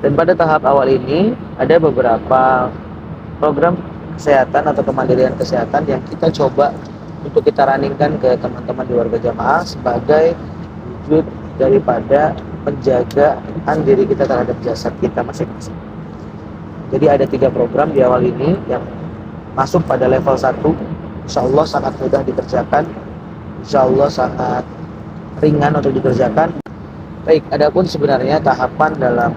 Dan pada tahap awal ini ada beberapa program kesehatan atau kemandirian kesehatan yang kita coba untuk kita runningkan ke teman-teman di warga jamaah sebagai wujud daripada penjagaan diri kita terhadap jasad kita masing-masing. Jadi ada 3 program di awal ini yang masuk pada level 1, insya Allah sangat mudah dikerjakan, insya Allah sangat ringan untuk dikerjakan. Baik, adapun sebenarnya tahapan dalam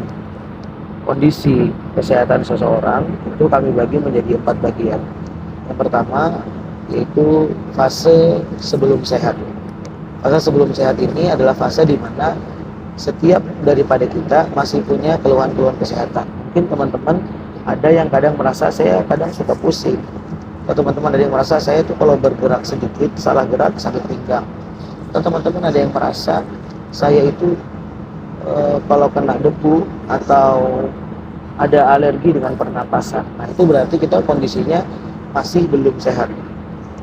kondisi kesehatan seseorang itu kami bagi menjadi 4 bagian. Yang pertama yaitu fase sebelum sehat. Fase sebelum sehat ini adalah fase di mana setiap daripada kita masih punya keluhan-keluhan kesehatan. Mungkin teman-teman ada yang kadang merasa saya kadang suka pusing. Atau teman-teman ada yang merasa saya itu kalau bergerak sedikit salah gerak sakit pinggang. Atau teman-teman ada yang merasa saya itu kalau kena debu atau ada alergi dengan pernapasan. Nah, itu berarti kita kondisinya masih belum sehat.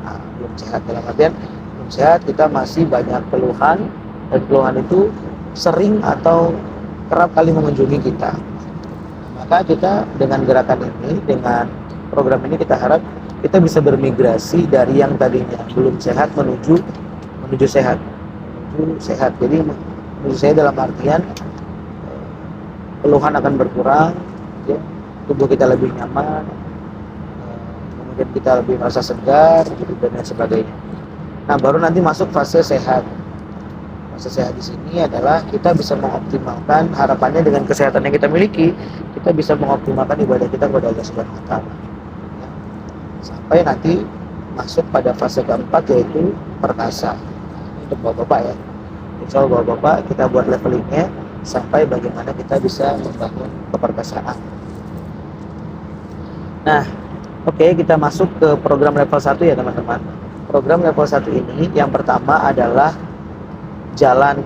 Nah, belum sehat dalam artian belum sehat, kita masih banyak keluhan, dan keluhan itu sering atau kerap kali mengunjungi kita. Maka kita dengan gerakan ini, dengan program ini, kita harap kita bisa bermigrasi dari yang tadinya belum sehat menuju sehat. Menuju sehat. Jadi menurut saya dalam artian keluhan akan berkurang, ya, tubuh kita lebih nyaman, kemudian kita lebih merasa segar, gitu, dan lain sebagainya. Nah, baru nanti masuk fase sehat. Fase sehat di sini adalah kita bisa mengoptimalkan, harapannya dengan kesehatan yang kita miliki, kita bisa mengoptimalkan ibadah kita kepada Allah Subhanahu wa Ta'ala. Ya. Sampai nanti masuk pada fase keempat, yaitu perkasa. Untuk bapak-bapak ya. Insya Allah bapak kita buat levelingnya sampai bagaimana kita bisa membangun keperkasaan. Nah, oke, kita masuk ke program level 1 ya teman-teman. Program level 1 ini yang pertama adalah jalan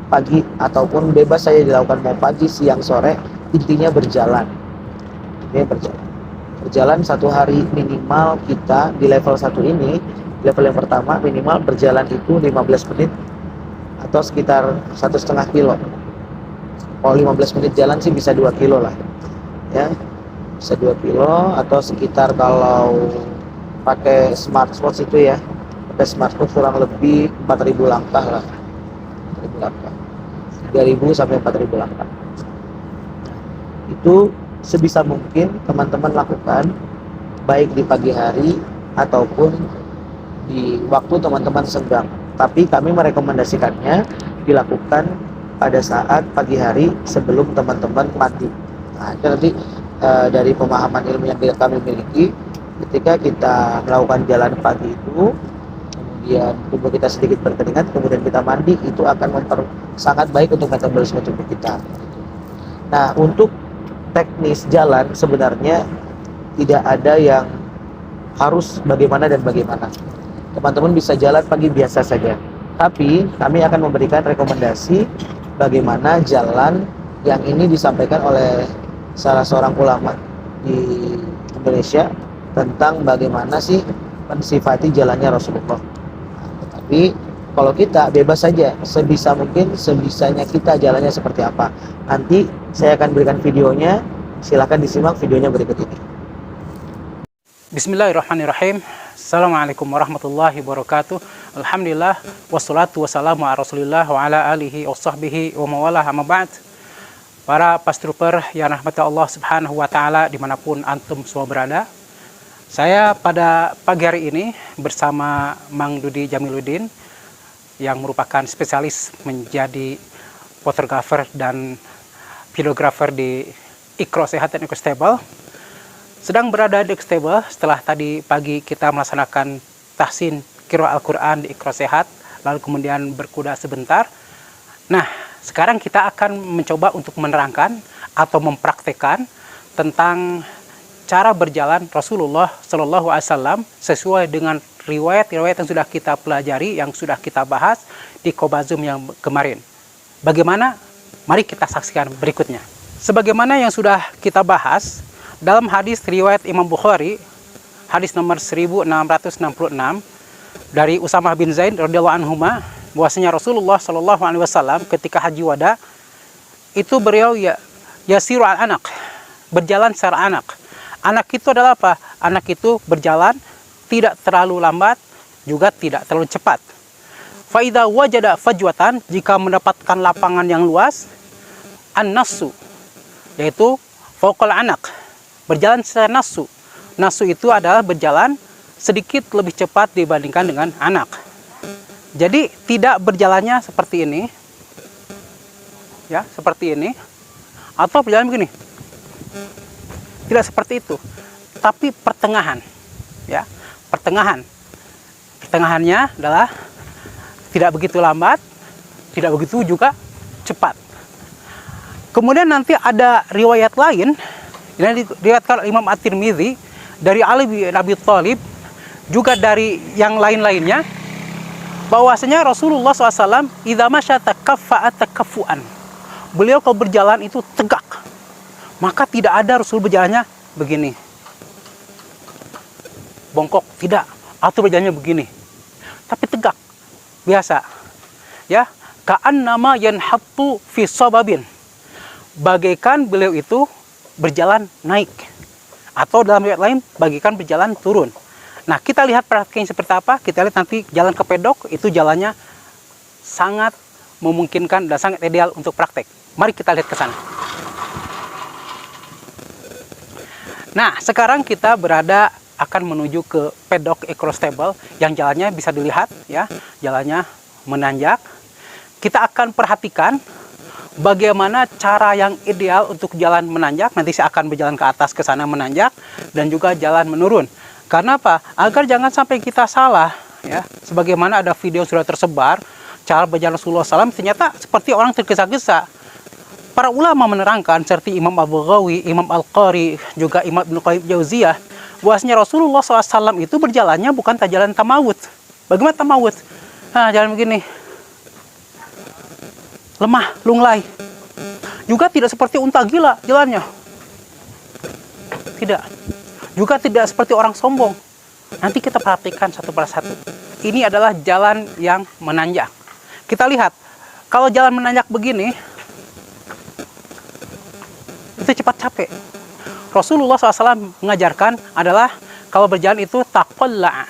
pagi ataupun bebas saya dilakukan mau pagi, siang, sore, intinya berjalan. Intinya berjalan. Berjalan 1 hari minimal kita di level 1 ini, level yang pertama minimal berjalan itu 15 menit atau sekitar 1,5 kilo. Kalau 15 menit jalan sih bisa 2 kilo lah ya, bisa 2 kilo atau sekitar kalau pakai smartwatch itu ya, pakai smartwatch kurang lebih 4.000 langkah lah, 4.000 langkah, 3.000 sampai 4.000 langkah. Itu sebisa mungkin teman-teman lakukan baik di pagi hari ataupun di waktu teman-teman senggang. Tapi kami merekomendasikannya dilakukan pada saat pagi hari sebelum teman-teman mandi. Nah, itu nanti dari pemahaman ilmu yang kami miliki, ketika kita melakukan jalan pagi itu, kemudian tubuh kita sedikit berkeringat, kemudian kita mandi, itu akan sangat baik untuk metabolisme tubuh kita. Nah, untuk teknis jalan sebenarnya tidak ada yang harus bagaimana dan bagaimana. Teman-teman bisa jalan pagi biasa saja. Tapi kami akan memberikan rekomendasi bagaimana jalan yang ini disampaikan oleh salah seorang ulama di Indonesia tentang bagaimana sih mensifati jalannya Rasulullah. Nah, tetapi kalau kita bebas saja, sebisa mungkin, sebisanya kita jalannya seperti apa. Nanti saya akan berikan videonya, silahkan disimak videonya berikut ini. Bismillahirrahmanirrahim. Assalamualaikum warahmatullahi wabarakatuh. Alhamdulillah wassalatu wassalamu ala Rasulillah wa ala alihi wa sahbihi wa mawalah amma ba'd. Para pastrooper yang rahmati Allah Subhanahu wa taala dimanapun antum semua berada. Saya pada pagi hari ini bersama Mang Dudi Jamiluddin yang merupakan spesialis menjadi fotografer dan videografer di Iqra Sehat dan Iqra Stable. Sedang berada di Iqra setelah tadi pagi kita melaksanakan tahsin qiraah Al-Quran di Iqra Sehat, lalu kemudian berkuda sebentar. Nah, sekarang kita akan mencoba untuk menerangkan atau mempraktekkan tentang cara berjalan Rasulullah Shallallahu Alaihi Wasallam sesuai dengan riwayat-riwayat yang sudah kita pelajari, yang sudah kita bahas di Qobazum yang kemarin. Bagaimana? Mari kita saksikan berikutnya. Sebagaimana yang sudah kita bahas dalam hadis riwayat Imam Bukhari, hadis nomor 1666 dari Usamah bin Zaid radhiyallahu anhuma, bahwasanya Rasulullah Shallallahu Alaihi Wasallam ketika haji wada itu beliau ya yasiru al anak, berjalan secara anak. Anak itu adalah apa? Anak itu berjalan tidak terlalu lambat, juga tidak terlalu cepat. Faida wajada fajwatan, jika mendapatkan lapangan yang luas, an-nasu, yaitu fauqal anak, berjalan secara nasu. Nasu itu adalah berjalan sedikit lebih cepat dibandingkan dengan anak. Jadi tidak berjalannya seperti ini, ya, seperti ini, atau berjalan begini. Tidak seperti itu, tapi pertengahan, ya, pertengahan. Pertengahannya adalah tidak begitu lambat, tidak begitu juga cepat. Kemudian nanti ada riwayat lain yang diriwayatkan Imam At-Tirmidzi dari Ali bin Abi Thalib, juga dari yang lain-lainnya, bahwasanya Rasulullah SAW idza masya takaffa'a takaffuan. Beliau kalau berjalan itu tegak. Maka tidak ada Rasul berjalannya begini, bongkok, tidak, atau berjalannya begini, tapi tegak, biasa, ya, ka'annama yanhattu fi sababin, bagaikan beliau itu berjalan naik, atau dalam riwayat lain bagaikan berjalan turun. Nah, kita lihat praktiknya seperti apa. Kita lihat nanti jalan ke pedok itu jalannya sangat memungkinkan dan sangat ideal untuk praktek. Mari kita lihat ke sana. Nah, sekarang kita berada akan menuju ke pedok equestable yang jalannya bisa dilihat, ya, jalannya menanjak. Kita akan perhatikan bagaimana cara yang ideal untuk jalan menanjak. Nanti saya akan berjalan ke atas ke sana menanjak dan juga jalan menurun. Karena apa? Agar jangan sampai kita salah, ya. Sebagaimana ada video sudah tersebar cara berjalan Rasulullah SAW, ternyata seperti orang tergesa-gesa. Para ulama menerangkan seperti Imam Al-Baghawi, Imam Al-Qari, juga Imam Ibnu Qayyim Jauziyah, bahwasanya Rasulullah SAW itu berjalannya bukan jalan tamawud. Bagaimana tamawud? Nah, jalan begini, lemah, lunglai. Juga tidak seperti unta gila jalannya. Tidak. Juga tidak seperti orang sombong. Nanti kita perhatikan satu persatu. Ini adalah jalan yang menanjak. Kita lihat, kalau jalan menanjak begini, itu cepat capek. Rasulullah SAW mengajarkan adalah kalau berjalan itu taqalla.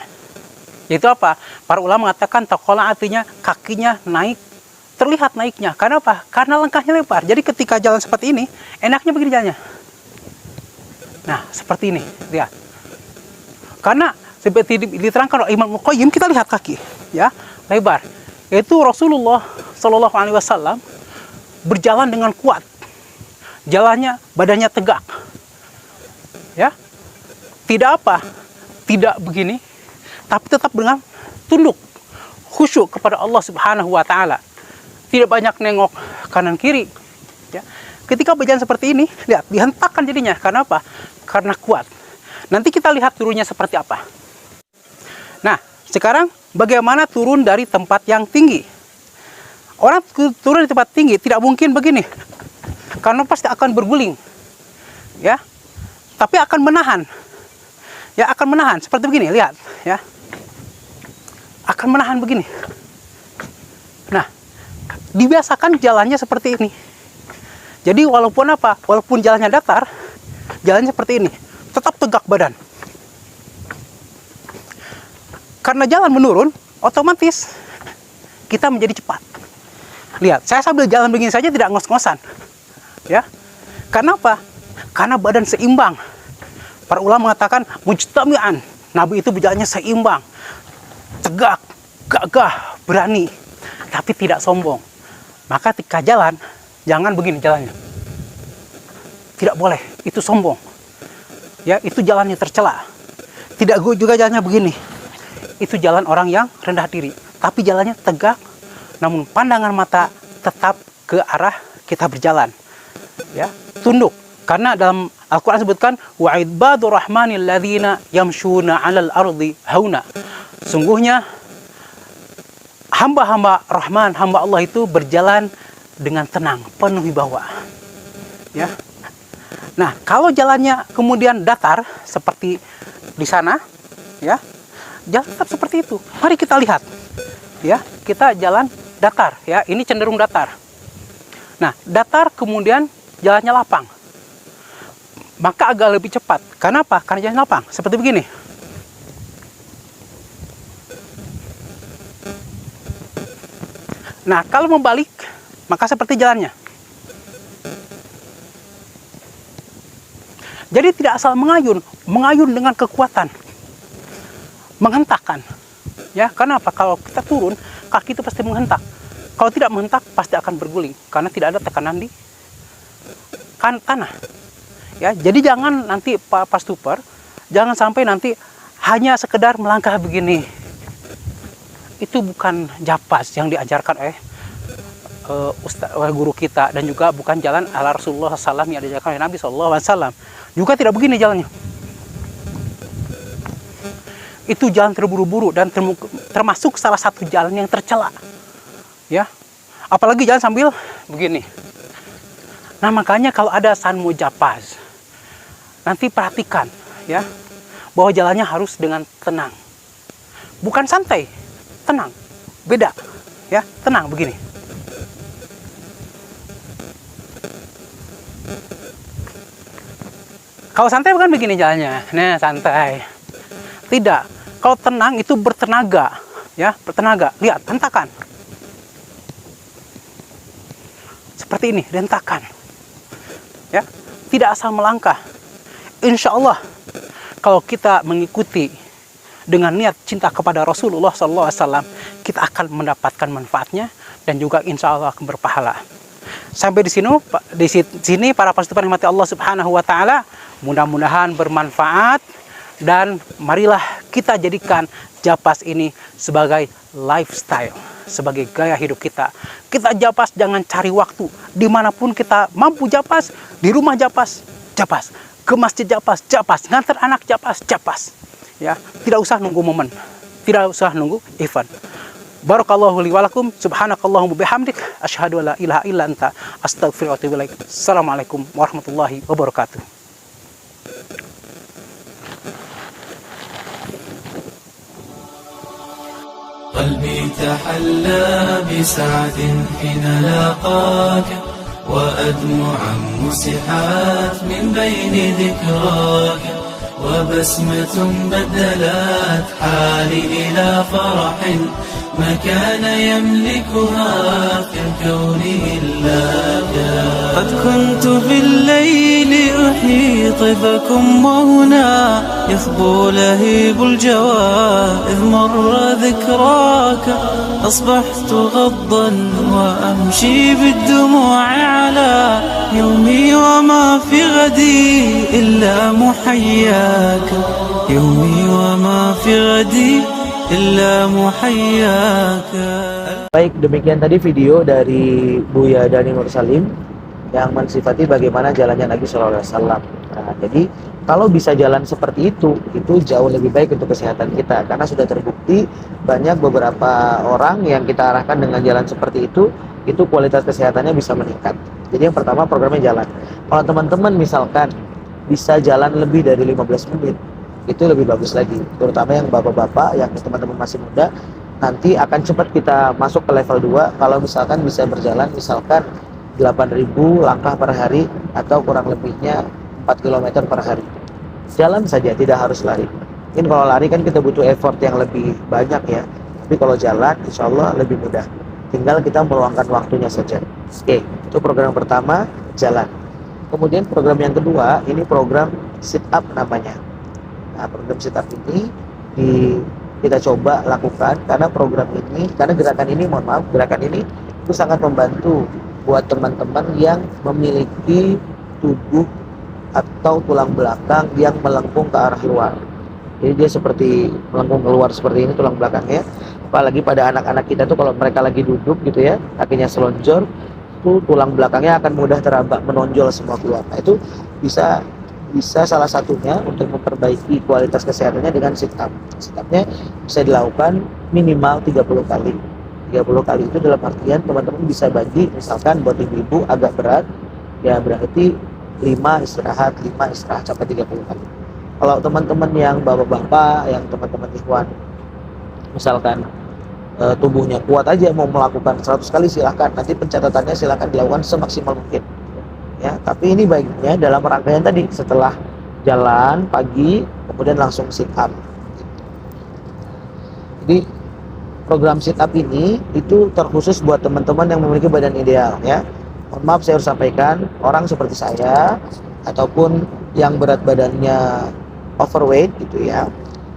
Yaitu apa? Para ulama mengatakan taqalla artinya kakinya naik, terlihat naiknya. Karena apa? Karena langkahnya lebar. Jadi ketika jalan seperti ini, enaknya begini jalannya. Nah, seperti ini, lihat. Karena seperti diterangkan oleh Imam Al-Qayyim, kita lihat kaki, ya, lebar. Yaitu Rasulullah SAW berjalan dengan kuat. Jalannya, badannya tegak, ya, tidak apa, tidak begini, tapi tetap dengan tunduk, khusyuk kepada Allah Subhanahu Wa Taala. Tidak banyak nengok kanan kiri, ya. Ketika berjalan seperti ini, lihat, dihentakkan jadinya. Karena apa? Karena kuat. Nanti kita lihat turunnya seperti apa. Nah, sekarang bagaimana turun dari tempat yang tinggi? Orang turun di tempat tinggi tidak mungkin begini, karena pasti akan berguling, ya, tapi akan menahan, ya, akan menahan seperti begini, lihat, ya, akan menahan begini. Nah, dibiasakan jalannya seperti ini. Jadi walaupun apa, walaupun jalannya datar, jalannya seperti ini, tetap tegak badan. Karena jalan menurun, otomatis kita menjadi cepat. Lihat, saya sambil jalan begini saja tidak ngos-ngosan. Ya, karena apa? Karena badan seimbang. Para ulama mengatakan mujtami'an. Nabi itu berjalannya seimbang, tegak, gagah, berani, tapi tidak sombong. Maka ketika jalan, jangan begini jalannya. Tidak boleh, itu sombong. Ya, itu jalannya tercela. Tidak juga jalannya begini. Itu jalan orang yang rendah diri, tapi jalannya tegak, namun pandangan mata tetap ke arah kita berjalan. Ya, tunduk. Karena dalam Al-Quran sebutkan wa ibadur rahmanil ladzina yamshuna 'alal ardi hauna. Sungguhnya hamba-hamba Rahman, hamba Allah itu berjalan dengan tenang, penuh wibawa. Ya. Nah, kalau jalannya kemudian datar seperti di sana, ya, jalan tetap seperti itu. Mari kita lihat. Ya, kita jalan datar, ya. Ini cenderung datar. Nah, datar kemudian jalannya lapang, maka agak lebih cepat. Kenapa? Karena jalan lapang. Seperti begini. Nah, kalau membalik, maka seperti jalannya. Jadi tidak asal mengayun dengan kekuatan, menghentakkan. Ya, karena apa? Kalau kita turun, kaki itu pasti menghentak. Kalau tidak menghentak, pasti akan berguling karena tidak ada tekanan di tanah. Ya, jadi jangan nanti pas tuper, jangan sampai nanti hanya sekedar melangkah begini. Itu bukan japas yang diajarkan oleh guru kita, dan juga bukan jalan ala Rasulullah SAW yang diajarkan oleh Nabi SAW. Juga tidak begini jalannya. Itu jalan terburu-buru dan termasuk salah satu jalan yang tercela. Ya, apalagi jalan sambil begini. Nah, makanya kalau ada sanmo japas, nanti perhatikan ya, bahwa jalannya harus dengan tenang. Bukan santai, tenang. Beda. Ya, tenang begini. Kalau santai bukan begini jalannya. Nah, santai. Tidak. Kalau tenang itu bertenaga, ya, bertenaga. Lihat, hentakan. Seperti ini, hentakan. Ya, tidak asal melangkah. Insya Allah, kalau kita mengikuti dengan niat cinta kepada Rasulullah SAW, kita akan mendapatkan manfaatnya dan juga insya Allah akan berpahala. Sampai di sini para pasukan yang mati Allah Subhanahu wa Ta'ala, mudah-mudahan bermanfaat, dan marilah kita jadikan japas ini sebagai lifestyle, sebagai gaya hidup kita. Kita japas jangan cari waktu, dimanapun kita mampu japas, di rumah japas, ke masjid japas, ngantar anak japas. Ya, tidak usah nunggu momen, tidak usah nunggu event. Barakallahu li walakum, subhanakallahumma bihamdik, asyhadu an la ilaha illa anta, astaghfiruka wa atubu ilaik. Assalamualaikum warahmatullahi wabarakatuh. قلبي تحلى بسعد حين لاقاك وأدمعا مسحات من بين ذكراك وبسمة بدلت حالي إلى فرح ما كان يملكها في الكون إلا قد كنت في الليل أحيط بكم وهنا يثبو لهيب الجوى إذ مر ذكراك أصبحت غضا وأمشي بالدموع على يومي وما في غدي إلا محياك يومي وما في غدي إلا محياك. Baik, demikian tadi video dari Buya Dhani Nursalim yang mensifati bagaimana jalannya Nabi SAW. Nah, jadi kalau bisa jalan seperti itu jauh lebih baik untuk kesehatan kita, karena sudah terbukti banyak beberapa orang yang kita arahkan dengan jalan seperti itu kualitas kesehatannya bisa meningkat. Jadi yang pertama programnya jalan. Kalau teman-teman misalkan bisa jalan lebih dari 15 menit, itu lebih bagus lagi, terutama yang bapak-bapak, yang teman-teman masih muda, nanti akan cepat kita masuk ke level 2 kalau misalkan bisa berjalan misalkan 8.000 langkah per hari atau kurang lebihnya 4 km per hari. Jalan saja, tidak harus lari. Mungkin kalau lari kan kita butuh effort yang lebih banyak ya, tapi kalau jalan insya Allah lebih mudah, tinggal kita meluangkan waktunya saja. Oke, itu program pertama, jalan. Kemudian program yang kedua, ini program sit up namanya. Nah, program sit up ini kita coba lakukan karena gerakan ini itu sangat membantu buat teman-teman yang memiliki tubuh atau tulang belakang yang melengkung ke arah luar. Jadi dia seperti melengkung keluar seperti ini tulang belakangnya. Apalagi pada anak-anak kita tuh kalau mereka lagi duduk gitu ya, kakinya selonjor, tuh tulang belakangnya akan mudah terabak, menonjol semua keluar. Nah, itu bisa salah satunya untuk memperbaiki kualitas kesehatannya dengan sit up. Sit up-nya bisa dilakukan minimal 30 kali. 30 kali itu dalam artian teman-teman bisa bagi, misalkan buat ibu-ibu agak berat, ya berarti 5 istirahat sampai 30 kali. Kalau teman-teman yang bapak-bapak, yang teman-teman ikhwan, misalkan tubuhnya kuat aja mau melakukan 100 kali silahkan, nanti pencatatannya silahkan dilakukan semaksimal mungkin. ya. Tapi ini baiknya dalam rangkaian tadi, setelah jalan pagi kemudian langsung sit up. Jadi program sit up ini itu terkhusus buat teman-teman yang memiliki badan ideal ya. Mohon maaf saya harus sampaikan, orang seperti saya ataupun yang berat badannya overweight gitu ya,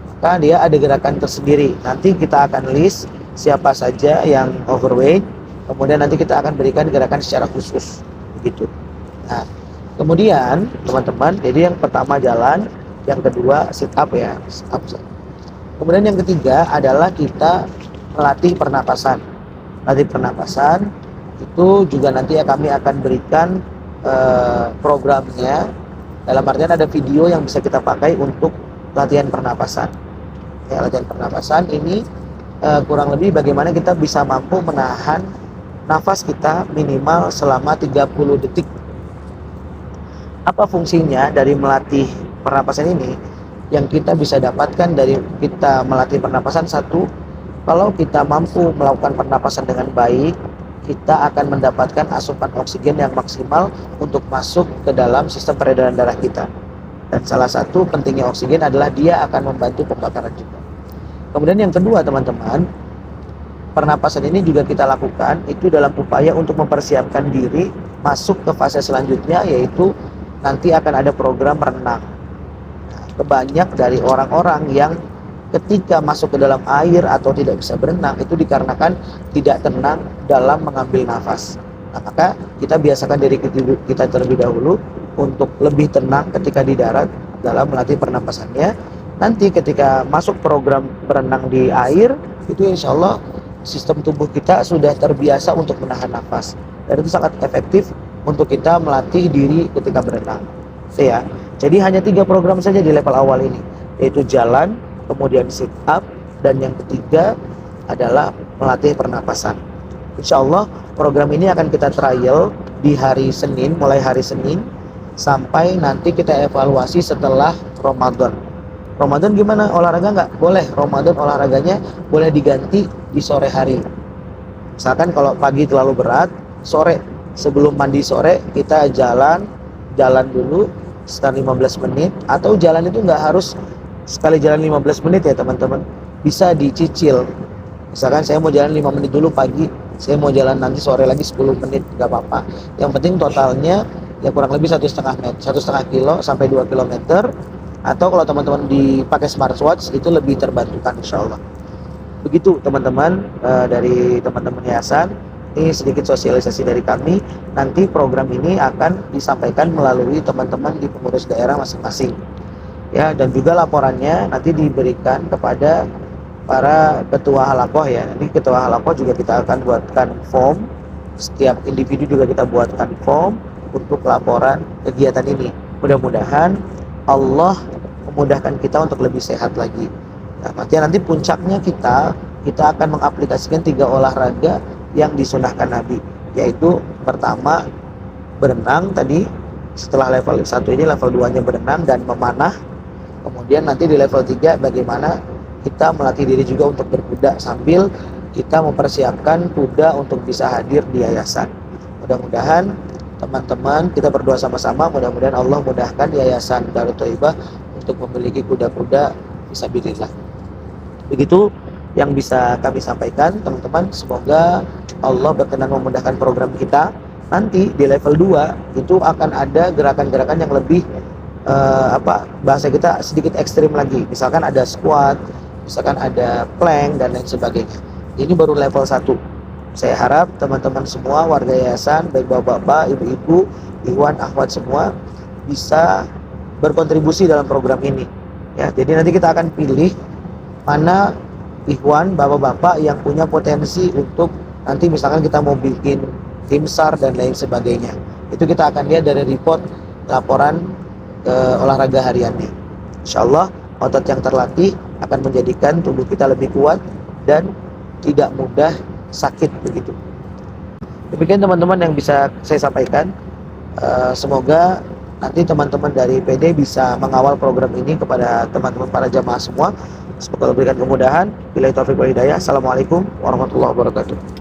maka dia ada gerakan tersendiri. Nanti kita akan list siapa saja yang overweight, kemudian nanti kita akan berikan gerakan secara khusus begitu. Nah, kemudian teman-teman, jadi yang pertama jalan, yang kedua sit up ya, sit up. Kemudian yang ketiga adalah kita melatih pernapasan. Latih pernapasan itu juga nanti kami akan berikan programnya. Dalam artian ada video yang bisa kita pakai untuk latihan pernapasan. Ya, latihan pernapasan ini kurang lebih bagaimana kita bisa mampu menahan nafas kita minimal selama 30 detik. Apa fungsinya dari melatih pernapasan ini? Yang kita bisa dapatkan dari kita melatih pernapasan, satu, kalau kita mampu melakukan pernapasan dengan baik, kita akan mendapatkan asupan oksigen yang maksimal untuk masuk ke dalam sistem peredaran darah kita. Dan salah satu pentingnya oksigen adalah dia akan membantu pembakaran juga. Kemudian yang kedua teman-teman, pernapasan ini juga kita lakukan itu dalam upaya untuk mempersiapkan diri masuk ke fase selanjutnya, yaitu nanti akan ada program renang. Banyak dari orang-orang yang ketika masuk ke dalam air atau tidak bisa berenang itu dikarenakan tidak tenang dalam mengambil nafas. Nah, maka kita biasakan diri kita terlebih dahulu untuk lebih tenang ketika di darat dalam melatih pernapasannya. Nanti ketika masuk program berenang di air itu insya Allah sistem tubuh kita sudah terbiasa untuk menahan nafas, dan itu sangat efektif untuk kita melatih diri ketika berenang. Ya, jadi hanya 3 program saja di level awal ini, yaitu jalan, kemudian sit up, dan yang ketiga adalah melatih pernapasan. Insya Allah program ini akan kita trial di hari Senin, mulai hari Senin sampai nanti kita evaluasi setelah Ramadan. Ramadan gimana? Olahraga nggak? Boleh. Ramadan olahraganya boleh diganti di sore hari. Misalkan kalau pagi terlalu berat, sore sebelum mandi sore kita jalan dulu sekitar 15 menit, atau jalan itu nggak harus sekali jalan 15 menit ya teman-teman, bisa dicicil. Misalkan saya mau jalan 5 menit dulu pagi, saya mau jalan nanti sore lagi 10 menit, nggak apa-apa. Yang penting totalnya ya kurang lebih 1,5 kilo sampai 2 kilometer. Atau kalau teman-teman dipakai smartwatch itu lebih terbantukan insya Allah. Begitu teman-teman, dari teman-teman yayasan. Ini sedikit sosialisasi dari kami. Nanti program ini akan disampaikan melalui teman-teman di pengurus daerah masing-masing. Ya, dan juga laporannya nanti diberikan kepada para ketua halakoh ya. Nanti ketua halakoh juga kita akan buatkan form. Setiap individu juga kita buatkan form untuk laporan kegiatan ini. Mudah-mudahan Allah memudahkan kita untuk lebih sehat lagi. Nah, nanti puncaknya kita akan mengaplikasikan 3 olahraga yang disunahkan Nabi, yaitu pertama berenang tadi, setelah level 1 ini level 2 nya berenang dan memanah. Kemudian nanti di level 3 bagaimana kita melatih diri juga untuk berkuda sambil kita mempersiapkan kuda untuk bisa hadir di yayasan. Mudah-mudahan teman-teman kita berdoa sama-sama, mudah-mudahan Allah mudahkan Yayasan Darut Thaibah untuk memiliki kuda-kuda fisabilillah. Begitu yang bisa kami sampaikan teman-teman. Semoga Allah berkenan memudahkan program kita. Nanti di level 2 itu akan ada gerakan-gerakan yang lebih bahasa kita sedikit ekstrim lagi. Misalkan ada squat, misalkan ada plank dan lain sebagainya. Ini baru level 1. Saya harap teman-teman semua warga yayasan, baik bapak-bapak, ibu-ibu, ikhwan, akhwat semua bisa berkontribusi dalam program ini. Ya, jadi nanti kita akan pilih mana ikhwan, bapak-bapak yang punya potensi untuk nanti misalkan kita mau bikin tim SAR dan lain sebagainya. Itu kita akan lihat dari report laporan olahraga hariannya. Insyaallah otot yang terlatih akan menjadikan tubuh kita lebih kuat dan tidak mudah sakit begitu. Demikian teman-teman yang bisa saya sampaikan. Semoga nanti teman-teman dari PD bisa mengawal program ini kepada teman-teman para jamaah semua. Semoga memberikan kemudahan. Billahi taufiq wal hidayah. Assalamualaikum warahmatullahi wabarakatuh.